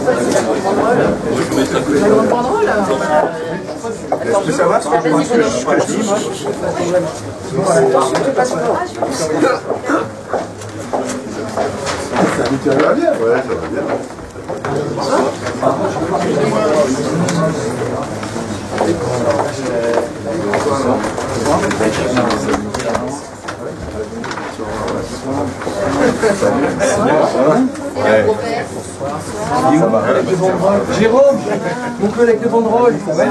Je peux savoir ce que je dis, moi. Ça va bien, ouais, ça va bien. Jérôme, mon collègue de banderole, ça va?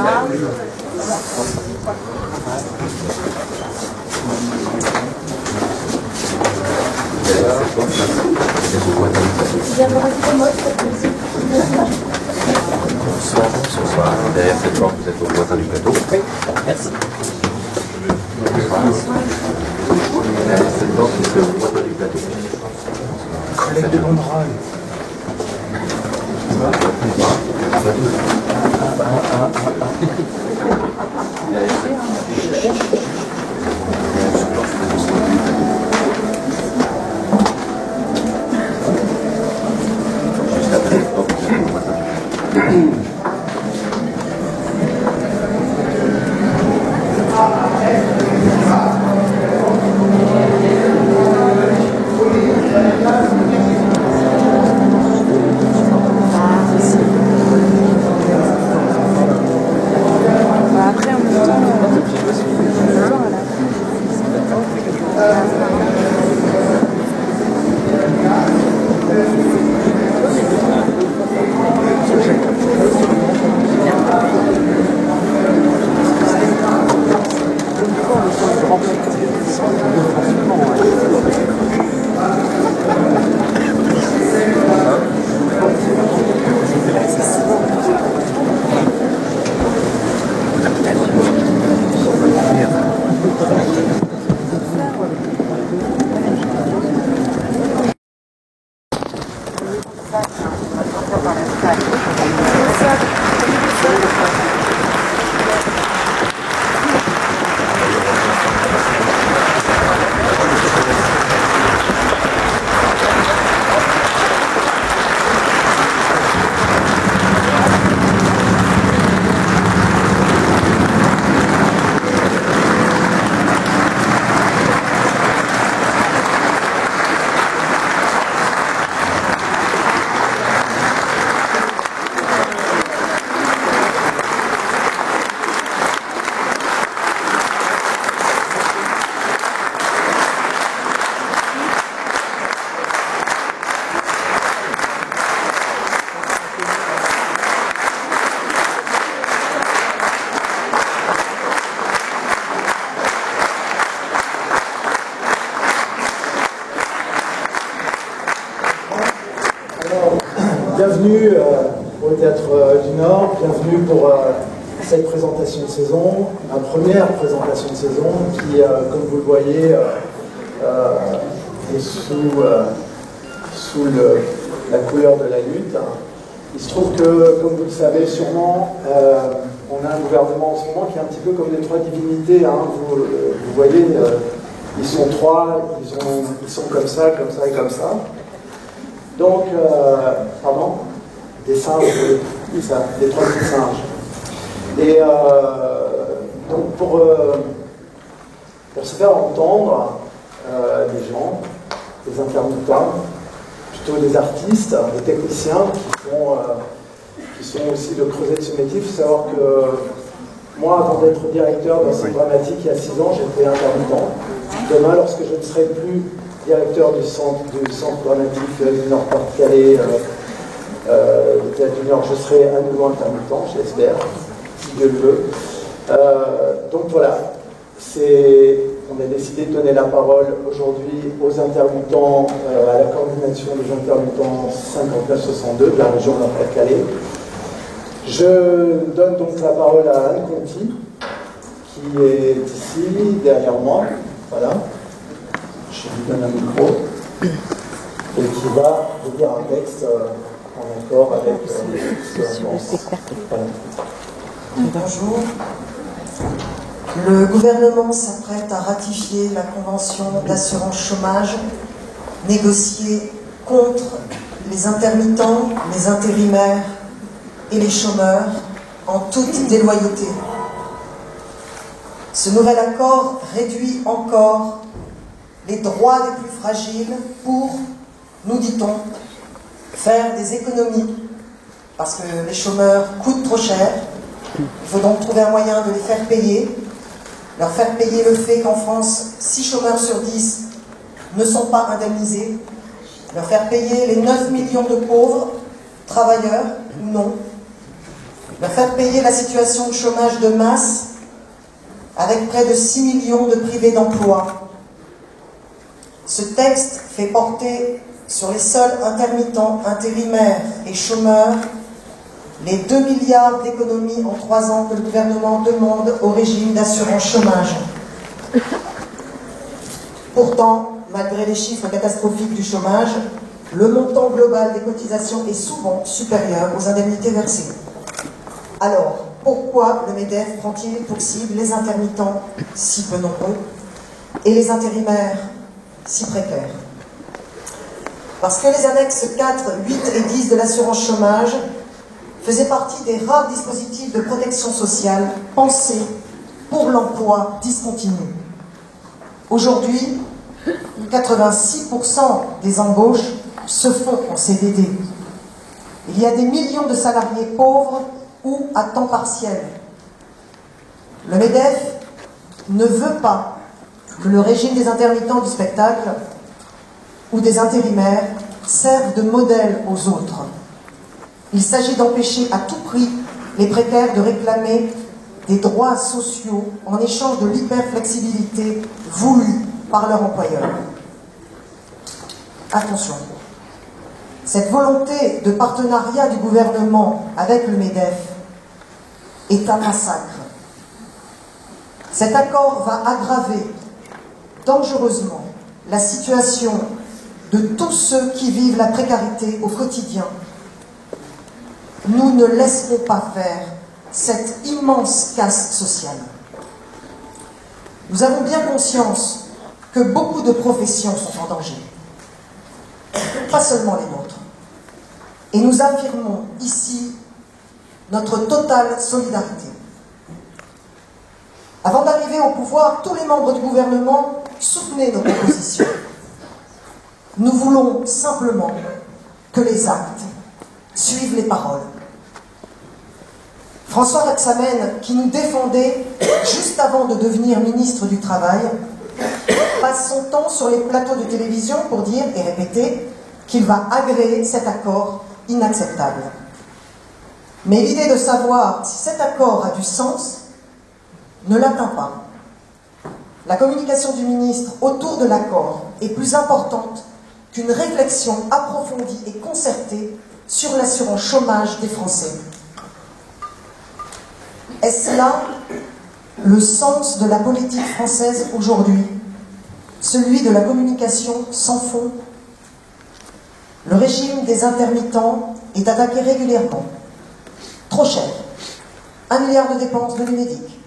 Bonsoir, derrière cette porte, vous êtes au voisin du plateau. Oui, merci. Derrière cette porte, vous êtes au voisin du plateau. Collègue de banderole. Juste après cette porte, vous êtes au voisin du plateau. Bienvenue au Théâtre du Nord, bienvenue pour cette présentation de saison, ma première présentation de saison qui, comme vous le voyez, est sous la couleur de la lutte. Il se trouve que, comme vous le savez sûrement, on a un gouvernement en ce moment qui est un petit peu comme les trois divinités. Hein. Vous voyez, ils sont trois, ils sont comme ça et comme ça. Donc, pardon, des singes, oui, ça, des trois petits singes. Et donc, pour se faire entendre, des gens, des intermittents, plutôt des artistes, des techniciens qui sont aussi le creuset de ce métier. Il faut savoir que moi, avant d'être directeur d'un centre dramatique il y a 6 ans, j'étais intermittent. Demain, lorsque je ne serai plus directeur du centre dramatique du Nord-Pas-de-Calais, du Théâtre du Nord, je serai à nouveau intermittent, j'espère, si Dieu le veut. Donc voilà, on a décidé de donner la parole aujourd'hui aux intermittents, à la coordination des intermittents 59-62 de la région Nord-Pas-de-Calais. Je donne donc la parole à Anne Conti, qui est ici, derrière moi, voilà. Je lui donne un micro, et qui va vous lire un texte en accord avec ce que l'on pense. Voilà. Bonjour. Le gouvernement s'apprête à ratifier la convention d'assurance chômage négociée contre les intermittents, les intérimaires et les chômeurs en toute déloyauté. Ce nouvel accord réduit encore les droits les plus fragiles pour, nous dit-on, faire des économies, parce que les chômeurs coûtent trop cher. Il faut donc trouver un moyen de les faire payer, leur faire payer le fait qu'en France, 6 chômeurs sur 10 ne sont pas indemnisés, leur faire payer les 9 millions de pauvres, travailleurs ou non, leur faire payer la situation de chômage de masse avec près de 6 millions de privés d'emploi. Ce texte fait porter sur les seuls intermittents, intérimaires et chômeurs les 2 milliards d'économies en 3 ans que le gouvernement demande au régime d'assurance chômage. Pourtant, malgré les chiffres catastrophiques du chômage, le montant global des cotisations est souvent supérieur aux indemnités versées. Alors, pourquoi le MEDEF prend-il pour cible les intermittents si peu nombreux et les intérimaires si précaires? Parce que les annexes 4, 8 et 10 de l'assurance chômage faisaient partie des rares dispositifs de protection sociale pensés pour l'emploi discontinu. Aujourd'hui, 86% des embauches se font en CDD. Il y a des millions de salariés pauvres ou à temps partiel. Le MEDEF ne veut pas que le régime des intermittents du spectacle ou des intérimaires serve de modèle aux autres. Il s'agit d'empêcher à tout prix les précaires de réclamer des droits sociaux en échange de l'hyperflexibilité voulue par leur employeur. Attention, cette volonté de partenariat du gouvernement avec le MEDEF est un massacre. Cet accord va aggraver dangereusement la situation de tous ceux qui vivent la précarité au quotidien. Nous ne laisserons pas faire cette immense casse sociale. Nous avons bien conscience que beaucoup de professions sont en danger, pas seulement les nôtres. Et nous affirmons ici notre totale solidarité. Avant d'arriver au pouvoir, tous les membres du gouvernement soutenaient nos propositions. Nous voulons simplement que les actes suivent les paroles. François Rebsamen, qui nous défendait juste avant de devenir ministre du Travail, passe son temps sur les plateaux de télévision pour dire et répéter qu'il va agréer cet accord inacceptable. Mais l'idée de savoir si cet accord a du sens ne l'atteint pas. La communication du ministre autour de l'accord est plus importante qu'une réflexion approfondie et concertée sur l'assurance chômage des Français. Est-ce là le sens de la politique française aujourd'hui, celui de la communication sans fond? Le régime des intermittents est attaqué régulièrement. Trop cher. 1 milliard de dépenses de l'UNEDIC.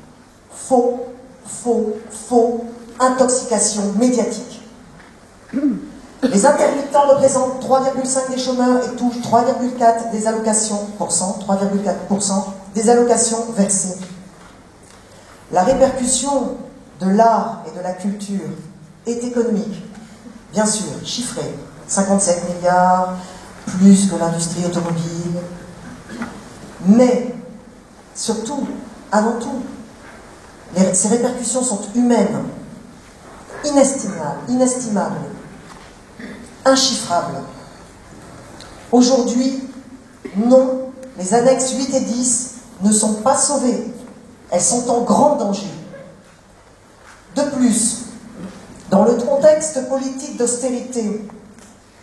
Faux, faux, faux, intoxication médiatique. Les intermittents représentent 3,5% des chômeurs et touchent 3,4% des allocations, 3,4% des allocations versées. La répercussion de l'art et de la culture est économique, bien sûr, chiffrée. 57 milliards, plus que l'industrie automobile. Mais, surtout, avant tout, ces répercussions sont humaines, inestimables, inchiffrables. Aujourd'hui, non, les annexes 8 et 10 ne sont pas sauvées. Elles sont en grand danger. De plus, dans le contexte politique d'austérité,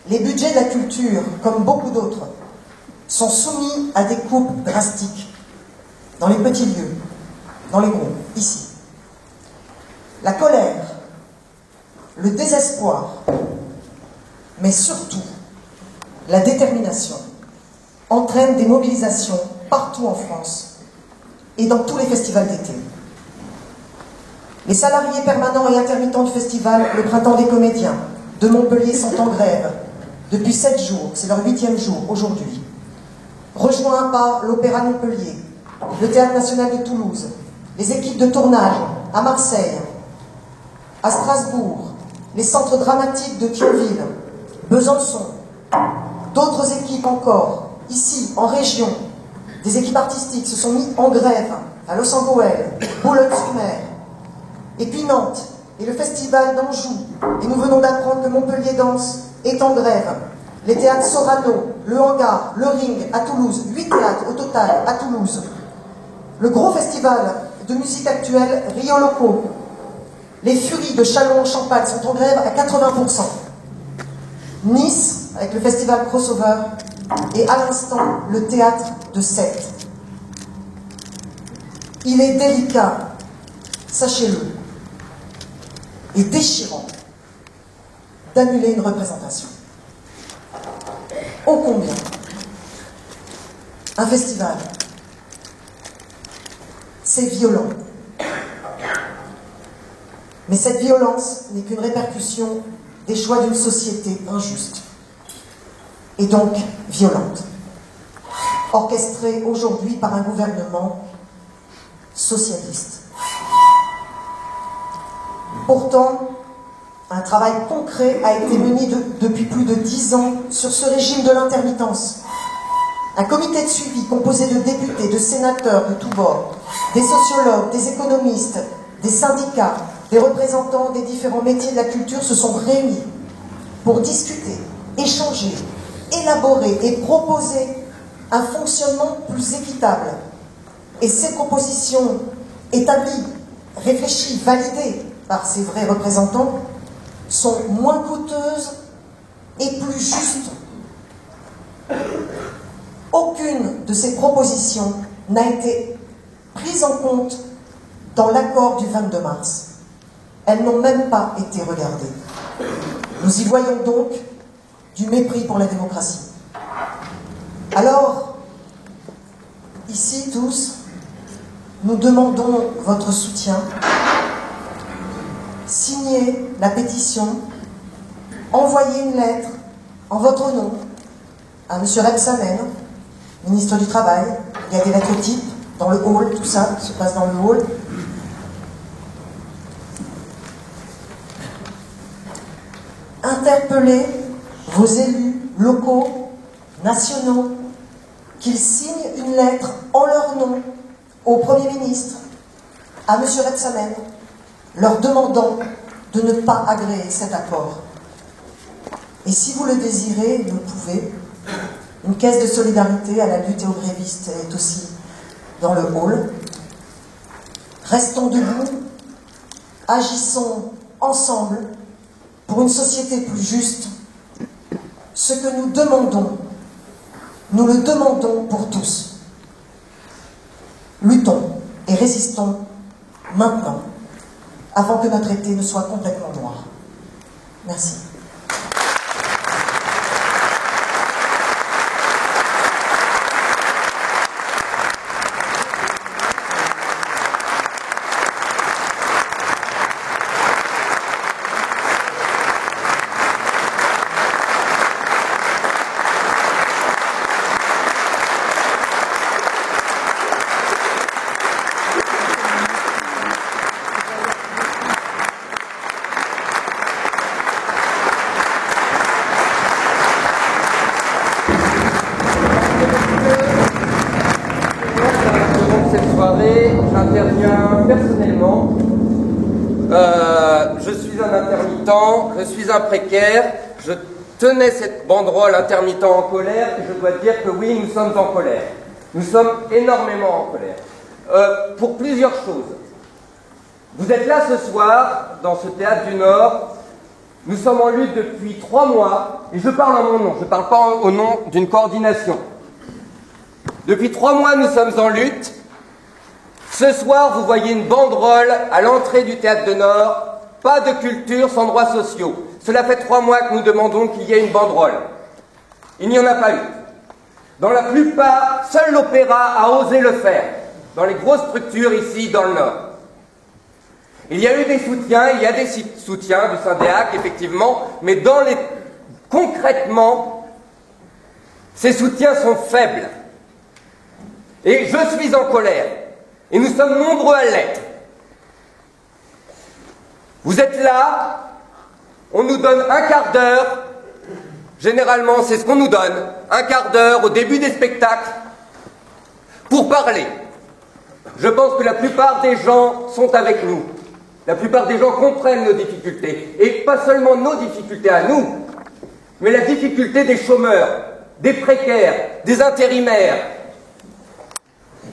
les budgets de la culture, comme beaucoup d'autres, sont soumis à des coupes drastiques, dans les petits lieux, dans les gros, ici. La colère, le désespoir, mais surtout la détermination entraînent des mobilisations partout en France et dans tous les festivals d'été. Les salariés permanents et intermittents du festival Le Printemps des Comédiens de Montpellier sont en grève depuis 7 jours, c'est leur 8e jour aujourd'hui, rejoints par l'Opéra Montpellier, le Théâtre National de Toulouse, les équipes de tournage à Marseille, à Strasbourg, les centres dramatiques de Thionville, Besançon, d'autres équipes encore, ici, en région, des équipes artistiques se sont mis en grève à Los-Angeles, Boulogne-sur-Mer, et puis Nantes, et le Festival d'Anjou, et nous venons d'apprendre que Montpellier Danse est en grève. Les théâtres Sorano, le Hangar, le Ring à Toulouse, 8 théâtres au total à Toulouse. Le gros festival de musique actuelle Rio Loco. Les Furies de Châlons-en-Champagne sont en grève à 80%. Nice, avec le festival Crossover, et à l'instant, le théâtre de Sète. Il est délicat, sachez-le, et déchirant d'annuler une représentation. Ô combien un festival, c'est violent. Mais cette violence n'est qu'une répercussion des choix d'une société injuste et donc violente, orchestrée aujourd'hui par un gouvernement socialiste. Pourtant, un travail concret a été mené depuis plus de 10 ans sur ce régime de l'intermittence. Un comité de suivi composé de députés, de sénateurs de tous bords, des sociologues, des économistes, des syndicats, des représentants des différents métiers de la culture se sont réunis pour discuter, échanger, élaborer et proposer un fonctionnement plus équitable. Et ces propositions établies, réfléchies, validées par ces vrais représentants sont moins coûteuses et plus justes. Aucune de ces propositions n'a été prise en compte dans l'accord du 22 mars. Elles n'ont même pas été regardées. Nous y voyons donc du mépris pour la démocratie. Alors, ici tous, nous demandons votre soutien. Signez la pétition, envoyez une lettre en votre nom à M. Rebsamen, ministre du Travail. Il y a des lettres types dans le hall, tout ça se passe dans le hall. Interpellez vos élus locaux, nationaux, qu'ils signent une lettre en leur nom au Premier ministre, à M. Rebsamen, leur demandant de ne pas agréer cet accord. Et si vous le désirez, vous le pouvez, une caisse de solidarité à la lutte et aux grévistes est aussi dans le hall. Restons debout, agissons ensemble pour une société plus juste. Ce que nous demandons, nous le demandons pour tous. Luttons et résistons maintenant, avant que notre été ne soit complètement noir. Merci. J'interviens personnellement. Je suis un intermittent, je suis un précaire. Je tenais cette banderole intermittent en colère et je dois dire que oui, nous sommes en colère. Nous sommes énormément en colère. Pour plusieurs choses. Vous êtes là ce soir, dans ce théâtre du Nord. Nous sommes en lutte depuis 3 mois et je parle en mon nom, je ne parle pas au nom d'une coordination. Depuis 3 mois, nous sommes en lutte. Ce soir, vous voyez une banderole à l'entrée du Théâtre de Nord. Pas de culture sans droits sociaux. Cela fait 3 mois que nous demandons qu'il y ait une banderole. Il n'y en a pas eu. Dans la plupart, seul l'opéra a osé le faire. Dans les grosses structures ici, dans le Nord. Il y a eu des soutiens, il y a des soutiens du Syndéac, effectivement, mais dans les concrètement, ces soutiens sont faibles. Et je suis en colère. Et nous sommes nombreux à l'être. Vous êtes là, on nous donne un quart d'heure, généralement c'est ce qu'on nous donne, un quart d'heure au début des spectacles, pour parler. Je pense que la plupart des gens sont avec nous. La plupart des gens comprennent nos difficultés. Et pas seulement nos difficultés à nous, mais la difficulté des chômeurs, des précaires, des intérimaires.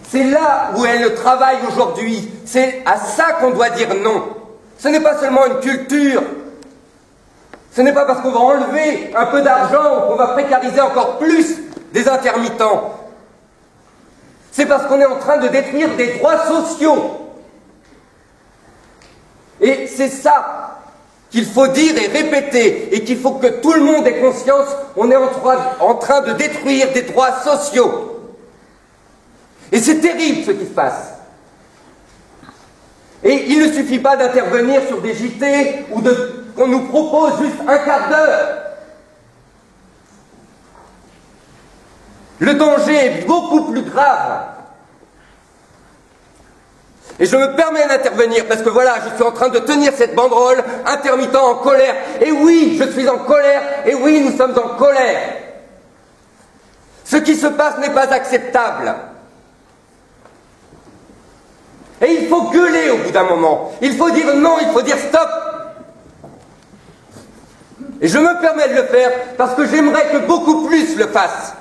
C'est là où est le travail aujourd'hui. C'est à ça qu'on doit dire non. Ce n'est pas seulement une culture. Ce n'est pas parce qu'on va enlever un peu d'argent ou qu'on va précariser encore plus des intermittents. C'est parce qu'on est en train de détruire des droits sociaux. Et c'est ça qu'il faut dire et répéter, et qu'il faut que tout le monde ait conscience, on est en train de détruire des droits sociaux. Et c'est terrible ce qui se passe. Et il ne suffit pas d'intervenir sur des JT ou qu'on nous propose juste un quart d'heure. Le danger est beaucoup plus grave. Et je me permets d'intervenir parce que voilà, je suis en train de tenir cette banderole, intermittent en colère. Et oui, je suis en colère. Et oui, nous sommes en colère. Ce qui se passe n'est pas acceptable. Et il faut gueuler au bout d'un moment. Il faut dire non, il faut dire stop. Et je me permets de le faire parce que j'aimerais que beaucoup plus le fassent.